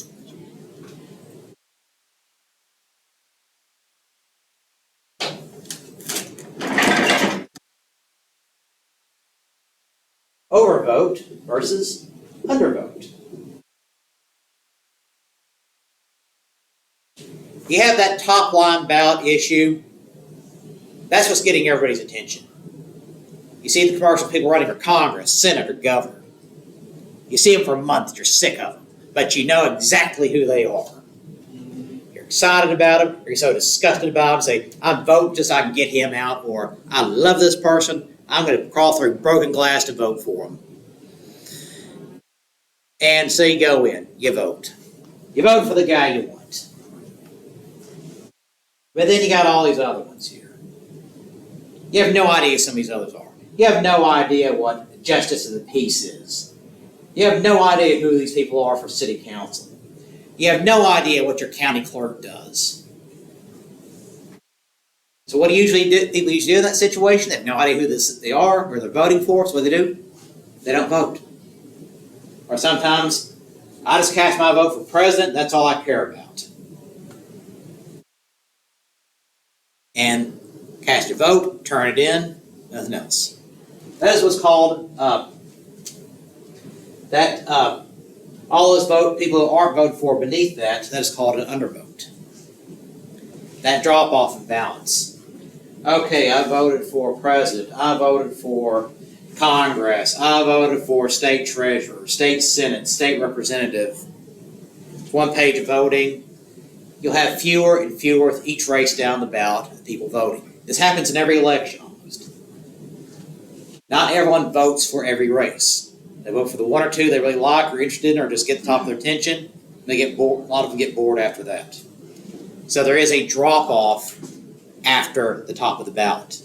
Overvote versus undervote. You have that top line ballot issue. That's what's getting everybody's attention. You see the commercial people running for Congress, Senate, or governor. You see them for a month, you're sick of them, but you know exactly who they are. You're excited about them, or you're so disgusted about them, say, I'm voting just so I can get him out, or I love this person, I'm going to crawl through broken glass to vote for him. And so you go in, you vote. You vote for the guy you want. But then you got all these other ones here. You have no idea who some of these others are. You have no idea what justice of the peace is. You have no idea who these people are for city council. You have no idea what your county clerk does. So what do people usually do in that situation? They have no idea who they are or they're voting for. So what do? They don't vote. Or sometimes, I just cast my vote for president, that's all I care about. And cast your vote, turn it in, nothing else. That is what's called, all those people who aren't voted for beneath that is called an undervote. That drop off in balance. Okay, I voted for president, I voted for Congress, I voted for state treasurer, state senate, state representative. It's 1 page of voting. You'll have fewer and fewer with each race down the ballot of people voting. This happens in every election almost. Not everyone votes for every race. They vote for the 1 or 2 they really like or are interested in or just get the top of their attention. They get bored. A lot of them get bored after that. So there is a drop off after the top of the ballot.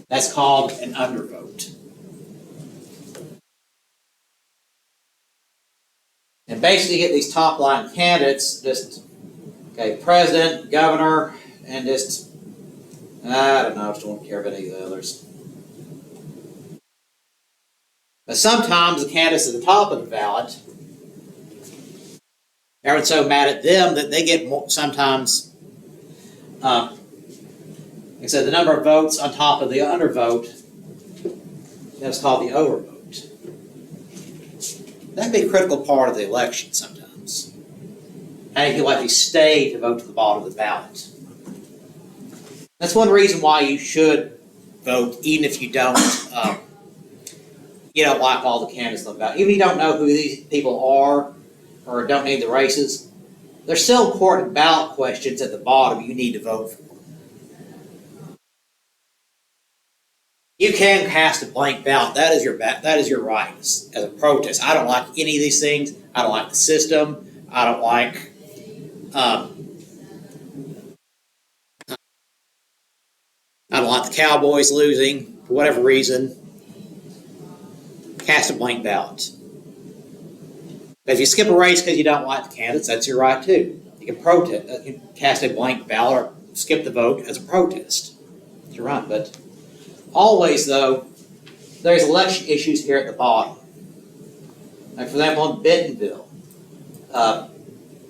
That's called an undervote. And basically you get these top line candidates, just, president, governor, and just, I don't know, I just don't care about any of the others. But sometimes the candidates at the top of the ballot, everyone's so mad at them that they get more, sometimes, like I said, the number of votes on top of the undervote, that's called the overvote. That can be a critical part of the election sometimes. How many people actually stay to vote to the bottom of the ballot? That's one reason why you should vote, even if you don't like all the candidates on the ballot. Even if you don't know who these people are or don't need the races, there's still important ballot questions at the bottom you need to vote for. You can cast a blank ballot. That is your right as a protest. I don't like any of these things. I don't like the system. I don't like the Cowboys losing for whatever reason. Cast a blank ballot. But if you skip a race because you don't like the candidates, that's your right too. You can protest. You can cast a blank ballot or skip the vote as a protest. That's your right, but. Always, though, there's election issues here at the bottom. Like, for example, in Bentonville,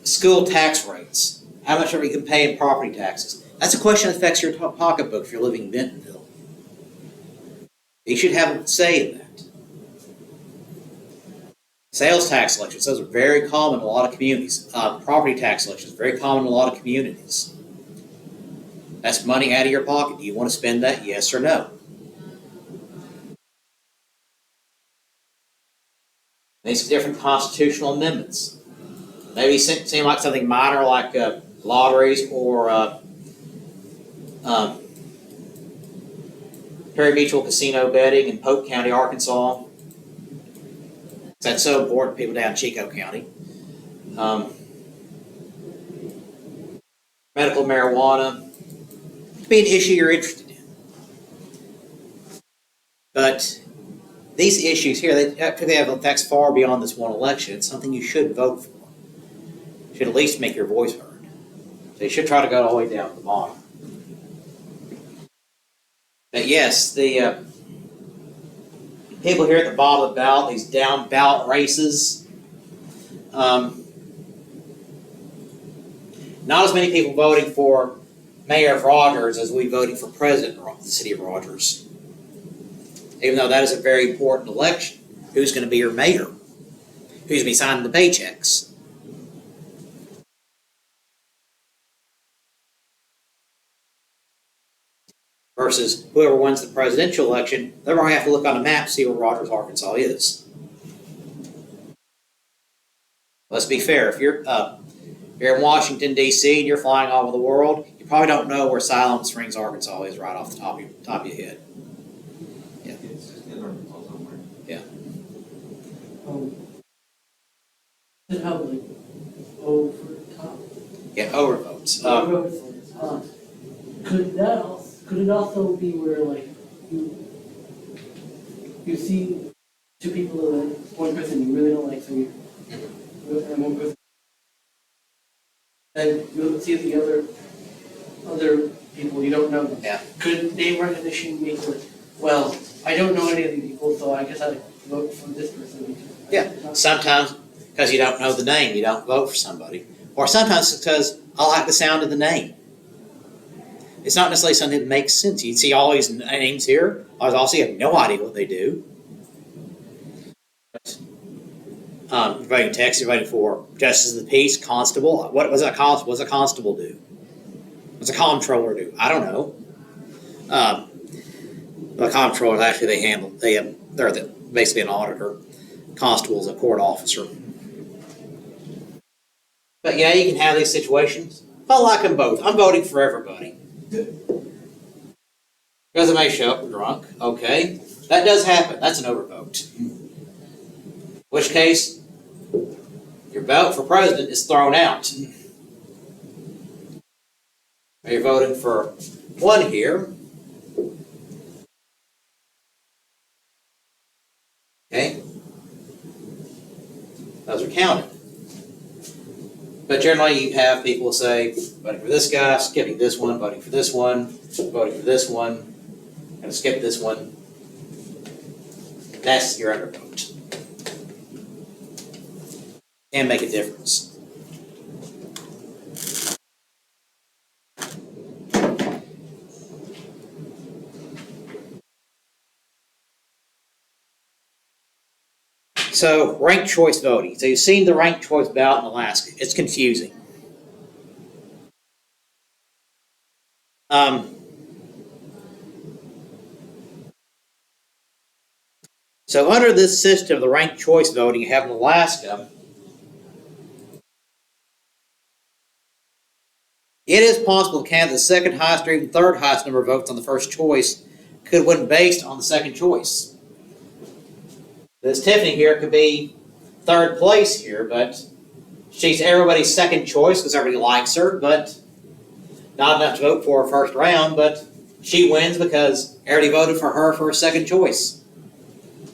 school tax rates. How much are we going to pay in property taxes? That's a question that affects your pocketbook if you're living in Bentonville. You should have a say in that. Sales tax elections, those are very common in a lot of communities. Property tax elections, very common in a lot of communities. That's money out of your pocket. Do you want to spend that, yes or no? These different constitutional amendments. Maybe seem like something minor like lotteries or pari-mutuel casino betting in Polk County, Arkansas. That's so important to people down in Chico County. Medical marijuana could be an issue you're interested in. But these issues here, they have effects far beyond this one election. It's something you should vote for. You should at least make your voice heard. So you should try to go all the way down to the bottom. But yes, the people here at the bottom of the ballot, these down ballot races, not as many people voting for Mayor of Rogers as we voting for President of the City of Rogers. Even though that is a very important election. Who's going to be your mayor? Who's going to be signing the paychecks? Versus whoever wins the presidential election, they're going to have to look on a map to see where Rogers, Arkansas is. Let's be fair. If you're in Washington, D.C., and you're flying all over the world, you probably don't know where Siloam Springs, Arkansas is right off the top of your head. It's just in Arkansas somewhere. It have like over top. Yeah, overvotes. Could it also be where like you see two people that one person you really don't like, so you and one person, and you'll see the other people you don't know. Yeah. Could name recognition make like, well, I don't know any of these people, so I guess I vote for this person because Yeah. Sometimes because you don't know the name, you don't vote for somebody. Or sometimes it's because I like the sound of the name. It's not necessarily something that makes sense. You see all these names here, I also have no idea what they do. You're voting Texas, you're voting for Justice of the Peace, Constable. What does a constable do? What's a comptroller do? I don't know. The comptroller actually they're basically an auditor. Constable is a court officer. But yeah, you can have these situations. I like them both. I'm voting for everybody. Because I may show up drunk. Okay. That does happen. That's an overvote. In which case, your vote for president is thrown out. You're voting for one here. Okay. Those are counted. But generally you have people say, voting for this guy, skipping this one, voting for this one, voting for this one, and skip this one. That's your undervote. Can make a difference. So, ranked choice voting. So you've seen the ranked choice ballot in Alaska. It's confusing. So under this system of the ranked choice voting you have in Alaska, it is possible the candidate with the second highest or even third highest number of votes on the first choice could win based on the second choice. This Tiffany here could be third place here, but she's everybody's second choice because everybody likes her, but not enough to vote for her first round, but she wins because everybody voted for her for her second choice.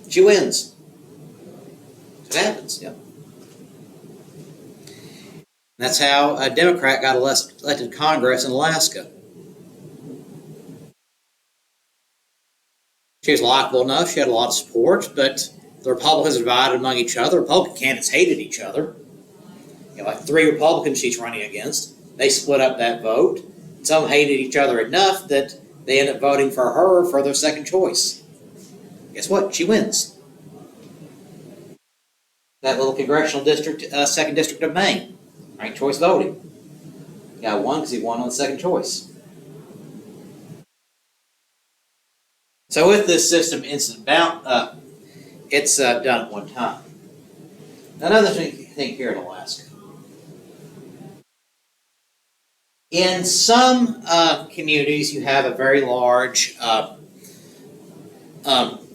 She wins. It happens, yeah. That's how a Democrat got elected to Congress in Alaska. She was likable enough, she had a lot of support, but the Republicans were divided among each other. Republican candidates hated each other. Like 3 Republicans she's running against. They split up that vote. Some hated each other enough that they ended up voting for her for their second choice. Guess what? She wins. That little congressional district, 2nd District of Maine, ranked choice voting. Got one because he won on the second choice. So with this system, it's done at one time. Another thing here in Alaska. In some communities, you have a very large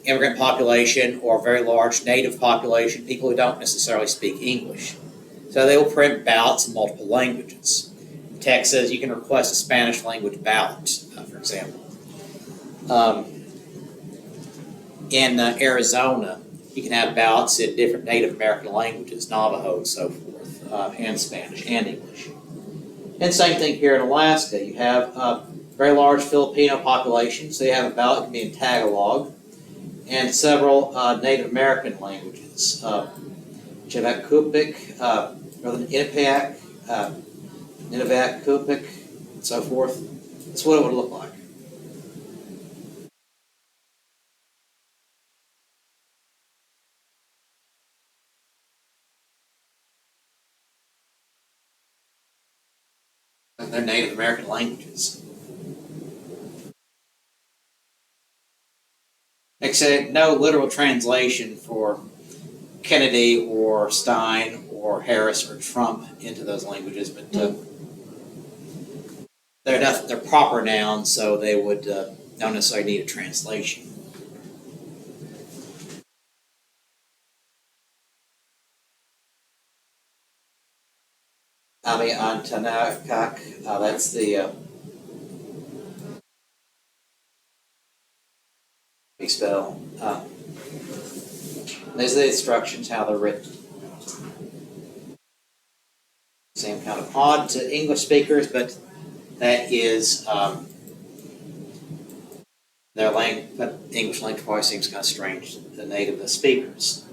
immigrant population or a very large native population, people who don't necessarily speak English. So they will print ballots in multiple languages. Texas, you can request a Spanish language ballot, for example. In Arizona, you can have ballots in different Native American languages, Navajo and so forth, and Spanish and English. And same thing here in Alaska. You have a very large Filipino population, so you have a ballot can be in Tagalog, and several Native American languages. Chavak Kupik, Northern Inupiaq, Nunavak, Kupik, and so forth. That's what it would look like. And they're Native American languages. Except no literal translation for Kennedy or Stein or Harris or Trump into those languages, but they're proper nouns, so they would don't necessarily need a translation. Ami Antanakak, that's the spell. These are the instructions, how they're written. Same kind of odd to English speakers, but that is their language. But English language probably seems kind of strange to the native speakers.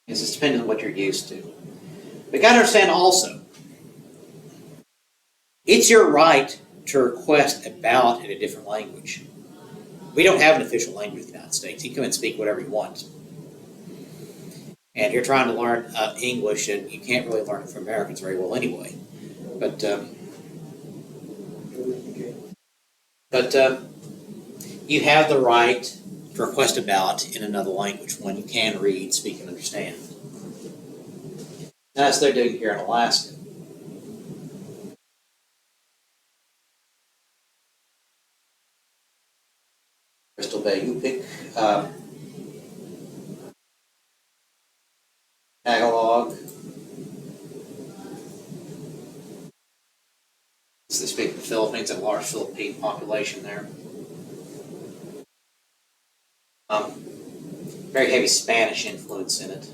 It's just depending on what you're used to. But you got to understand also, it's your right to request a ballot in a different language. We don't have an official language in the United States. You can come and speak whatever you want. And you're trying to learn English, and you can't really learn it from Americans very well anyway. But you have the right to request a ballot in another language, one you can read, speak, and understand. And that's what they're doing here in Alaska. Crystal Bay Yupik, Tagalog. So they speak the Philippines, a large Philippine population there. Very heavy Spanish influence in it.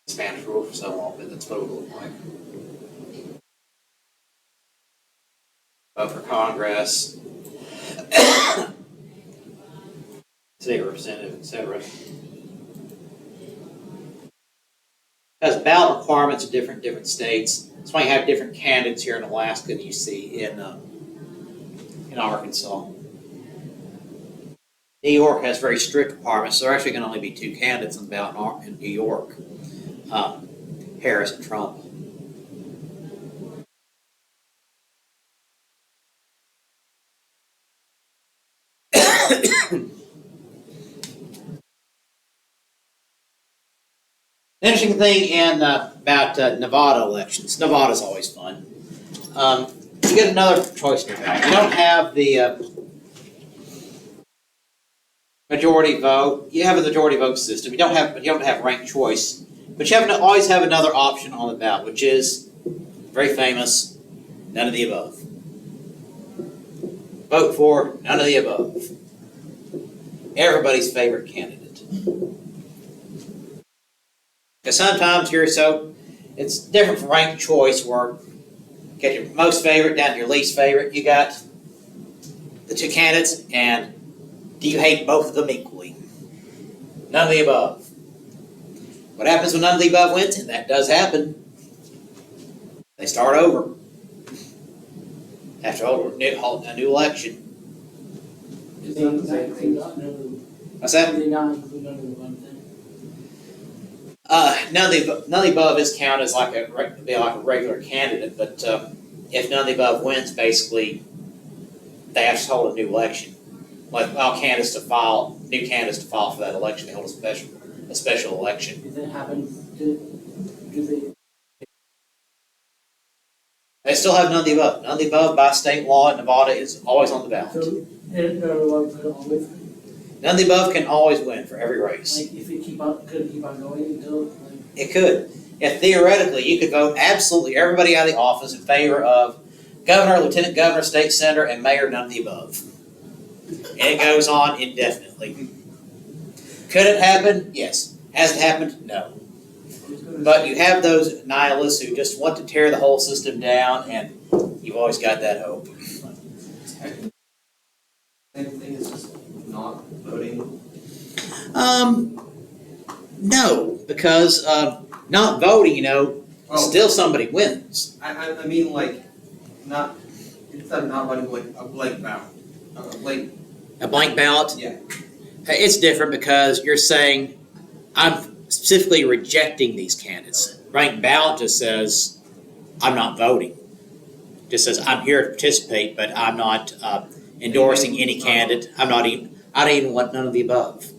Spanish rule for so long, but that's what it would look like. Vote for Congress, state representative, etc. Because ballot requirements are different in different states. That's why you have different candidates here in Alaska than you see in Arkansas. New York has very strict requirements, so there actually can only be two candidates on the ballot in New York, Harris and Trump. The interesting thing about Nevada elections, Nevada's always fun. You get another choice in your ballot. You don't have the majority vote. You have a majority vote system. You don't have ranked choice, but you always have another option on the ballot, which is very famous: none of the above. Vote for none of the above. Everybody's favorite candidate. Because sometimes it's different from ranked choice, where you get your most favorite down to your least favorite. You got the two candidates, and do you hate both of them equally? None of the above. What happens when none of the above wins? And that does happen. They start over. After a new election. What's that? None of the above is counted as like a regular candidate, but if none of the above wins, basically they have to hold a new election. Like allow new candidates to file for that election. They hold a special election. Does it happen? Do They still have none of the above. None of the above by state law in Nevada is always on the ballot. So, and, one could always, None of the above can always win for every race. like, if it could it keep on going until, like, It could. Yeah, theoretically, you could vote absolutely everybody out of the office in favor of governor, lieutenant governor, state senator, and mayor, none of the above. And it goes on indefinitely. Could it happen? Yes. Has it happened? No. But you have those nihilists who just want to tear the whole system down, and you've always got that hope. Same thing as just not voting. No, because not voting, Well, still somebody wins. I mean, like, not, instead of not voting, like a blank ballot. Like, A blank ballot? yeah. It's different because you're saying, I'm specifically rejecting these candidates. Blank ballot just says, I'm not voting. Just says, I'm here to participate, but I'm not endorsing any candidate. I don't even want none of the above.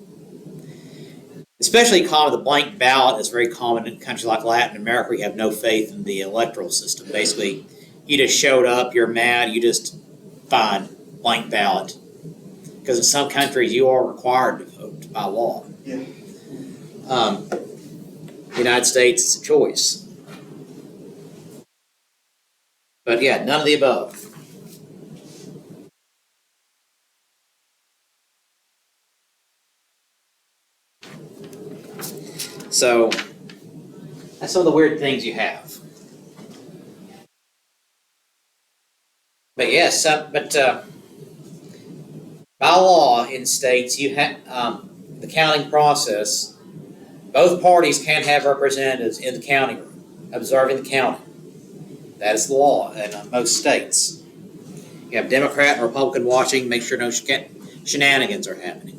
Especially common, the blank ballot is very common in countries like Latin America where you have no faith in the electoral system. Basically, you just showed up, you're mad, you just, fine, blank ballot. Because in some countries you are required to vote by law. Yeah. The United States, it's a choice. But yeah, none of the above. So, that's some of the weird things you have. But yes, by law in states, you have the counting process. Both parties can have representatives in the counting room, observing the counting. That is the law in most states. You have Democrat and Republican watching, make sure no shenanigans are happening.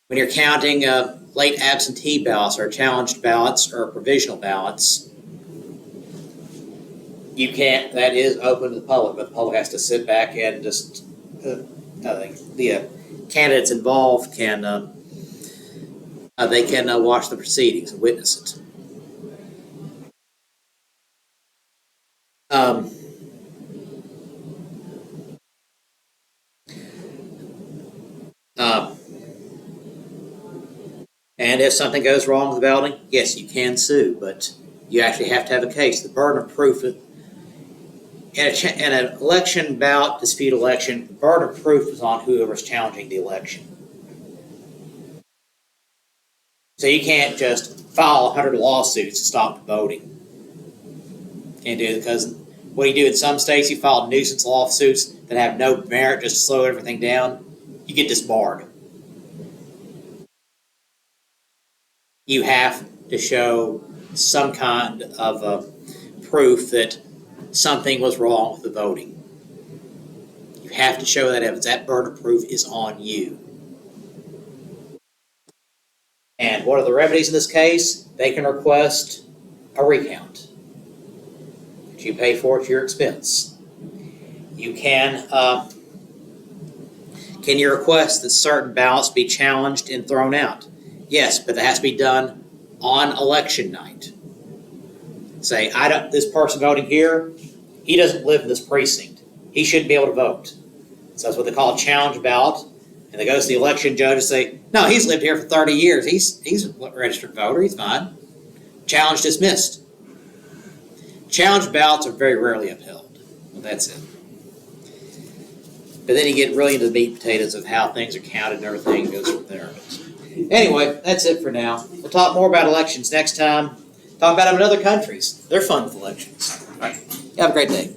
When you're counting late absentee ballots or challenged ballots or provisional ballots, you can't, that is open to the public, but the public has to sit back and just, the candidates involved can, they can watch the proceedings and witness it. And if something goes wrong with the balloting, yes, you can sue, but you actually have to have a case. The burden of proof in an election ballot dispute election, the burden of proof is on whoever's challenging the election. So you can't just file 100 lawsuits to stop the voting. Can't do it because what you do in some states, you file nuisance lawsuits that have no merit just to slow everything down. You get disbarred. You have to show some kind of proof that something was wrong with the voting. You have to show that evidence. That burden of proof is on you. And what are the remedies in this case? They can request a recount. But you pay for it at your expense. You can you request that certain ballots be challenged and thrown out? Yes, but that has to be done on election night. Say, this person voting here, he doesn't live in this precinct. He shouldn't be able to vote. So that's what they call a challenge ballot. And they go to the election judge and say, no, he's lived here for 30 years. He's a registered voter. He's fine. Challenge dismissed. Challenge ballots are very rarely upheld. Well, that's it. But then you get really into the meat and potatoes of how things are counted and everything goes from there. Anyway, that's it for now. We'll talk more about elections next time. Talk about them in other countries. They're fun with elections. All right. Have a great day.